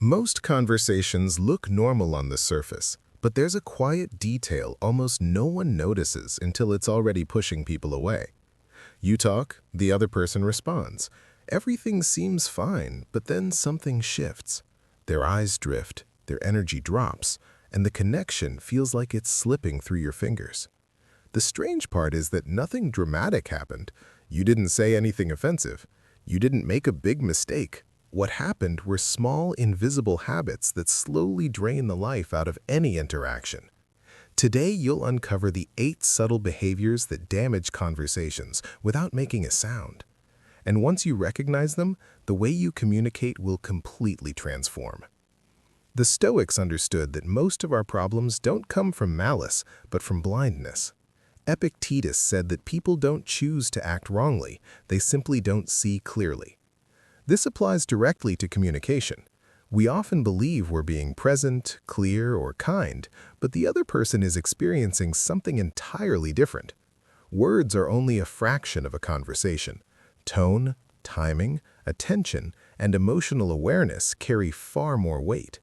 Most conversations look normal on the surface, but there's a quiet detail almost no one notices until it's already pushing people away. You talk, the other person responds. Everything seems fine, but then something shifts. Their eyes drift, their energy drops, and the connection feels like it's slipping through your fingers. The strange part is that nothing dramatic happened. You didn't say anything offensive. You didn't make a big mistake. What happened were small, invisible habits that slowly drain the life out of any interaction. Today, you'll uncover the 8 subtle behaviors that damage conversations without making a sound. And once you recognize them, the way you communicate will completely transform. The Stoics understood that most of our problems don't come from malice, but from blindness. Epictetus said that people don't choose to act wrongly, they simply don't see clearly. This applies directly to communication. We often believe we're being present, clear, or kind, but the other person is experiencing something entirely different. Words are only a fraction of a conversation. Tone, timing, attention, and emotional awareness carry far more weight.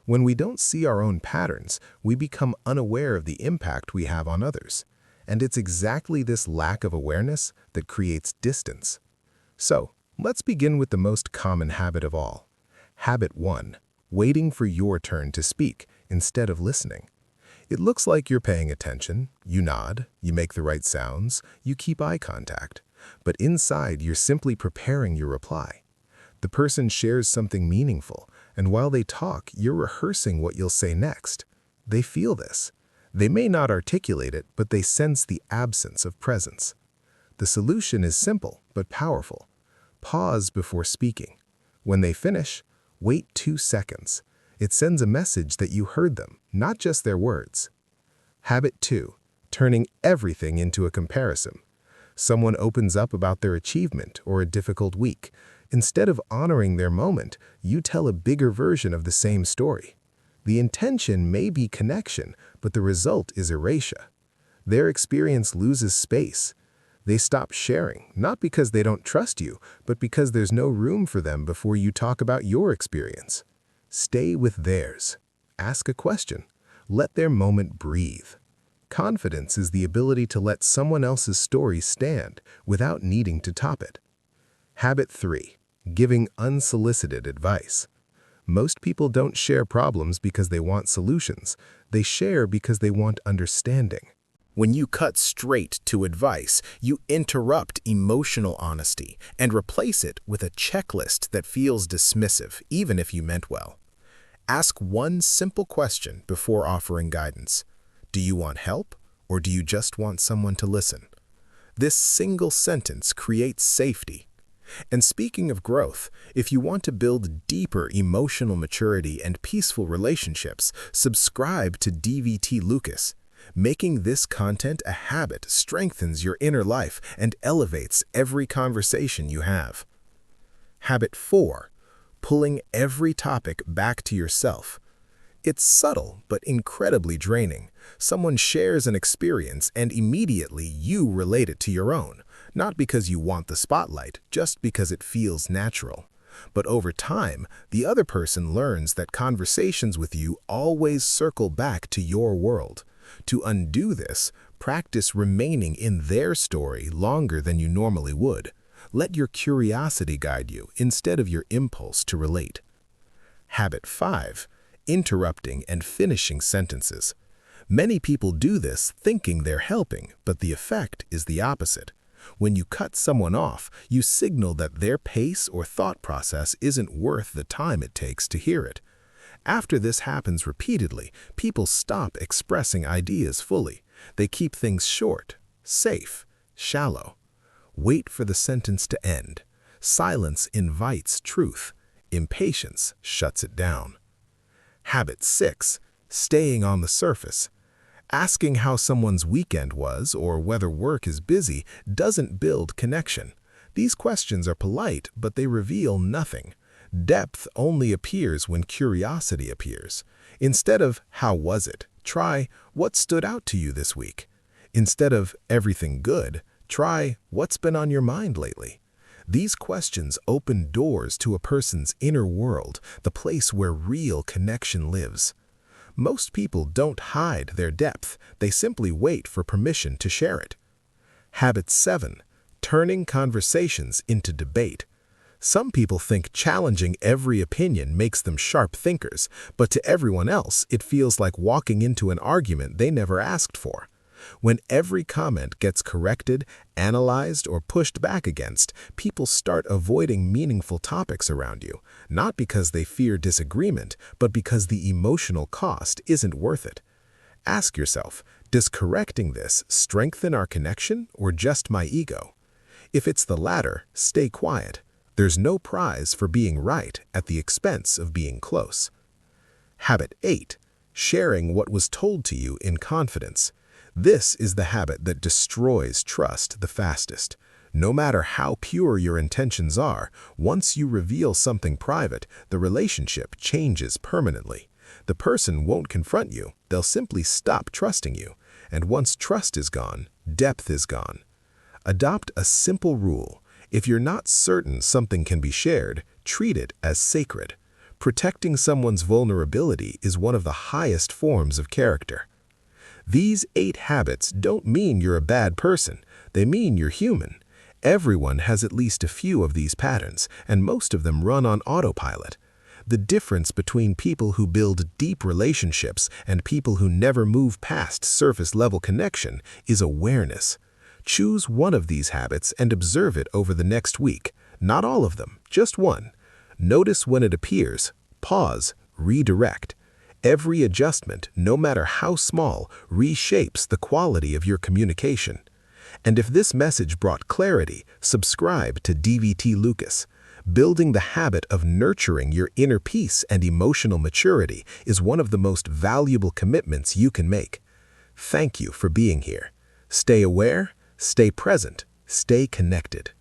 When we don't see our own patterns, we become unaware of the impact we have on others. And it's exactly this lack of awareness that creates distance. So, let's begin with the most common habit of all. Habit 1. Waiting for your turn to speak instead of listening. It looks like you're paying attention, you nod, you make the right sounds, you keep eye contact. But inside, you're simply preparing your reply. The person shares something meaningful, and while they talk, you're rehearsing what you'll say next. They feel this. They may not articulate it, but they sense the absence of presence. The solution is simple but powerful. Pause before speaking. When they finish, wait 2 seconds. It sends a message that you heard them, not just their words. Habit 2. Turning everything into a comparison. Someone opens up about their achievement or a difficult week. Instead of honoring their moment, you tell a bigger version of the same story. The intention may be connection, but the result is erasure. Their experience loses space. They stop sharing, not because they don't trust you, but because there's no room for them before you talk about your experience. Stay with theirs. Ask a question. Let their moment breathe. Confidence is the ability to let someone else's story stand without needing to top it. Habit 3. Giving unsolicited advice. Most people don't share problems because they want solutions. They share because they want understanding. When you cut straight to advice, you interrupt emotional honesty and replace it with a checklist that feels dismissive, even if you meant well. Ask one simple question before offering guidance. Do you want help, or do you just want someone to listen? This single sentence creates safety. And speaking of growth, if you want to build deeper emotional maturity and peaceful relationships, subscribe to DVT Lucas. Making this content a habit strengthens your inner life and elevates every conversation you have. Habit 4. Pulling every topic back to yourself. It's subtle but incredibly draining. Someone shares an experience and immediately you relate it to your own, not because you want the spotlight, just because it feels natural. But over time, the other person learns that conversations with you always circle back to your world. To undo this, practice remaining in their story longer than you normally would. Let your curiosity guide you instead of your impulse to relate. Habit 5. Interrupting and finishing sentences. Many people do this thinking they're helping, but the effect is the opposite. When you cut someone off, you signal that their pace or thought process isn't worth the time it takes to hear it. After this happens repeatedly, people stop expressing ideas fully. They keep things short, safe, shallow. Wait for the sentence to end. Silence invites truth. Impatience shuts it down. Habit 6. Staying on the surface. Asking how someone's weekend was or whether work is busy doesn't build connection. These questions are polite, but they reveal nothing. Depth only appears when curiosity appears. Instead of, "How was it?" try, "What stood out to you this week?" Instead of, "Everything good?" try, "What's been on your mind lately?" These questions open doors to a person's inner world, the place where real connection lives. Most people don't hide their depth, they simply wait for permission to share it. Habit 7. Turning conversations into debate. Some people think challenging every opinion makes them sharp thinkers, but to everyone else, it feels like walking into an argument they never asked for. When every comment gets corrected, analyzed, or pushed back against, people start avoiding meaningful topics around you, not because they fear disagreement, but because the emotional cost isn't worth it. Ask yourself, does correcting this strengthen our connection or just my ego? If it's the latter, stay quiet. There's no prize for being right at the expense of being close. Habit 8. Sharing what was told to you in confidence. This is the habit that destroys trust the fastest. No matter how pure your intentions are, once you reveal something private, the relationship changes permanently. The person won't confront you, they'll simply stop trusting you. And once trust is gone, depth is gone. Adopt a simple rule. If you're not certain something can be shared, treat it as sacred. Protecting someone's vulnerability is one of the highest forms of character. These 8 habits don't mean you're a bad person. They mean you're human. Everyone has at least a few of these patterns, and most of them run on autopilot. The difference between people who build deep relationships and people who never move past surface-level connection is awareness. Choose one of these habits and observe it over the next week. Not all of them, just one. Notice when it appears, pause, redirect. Every adjustment, no matter how small, reshapes the quality of your communication. And if this message brought clarity, subscribe to DVT Lucas. Building the habit of nurturing your inner peace and emotional maturity is one of the most valuable commitments you can make. Thank you for being here. Stay aware, stay present, stay connected.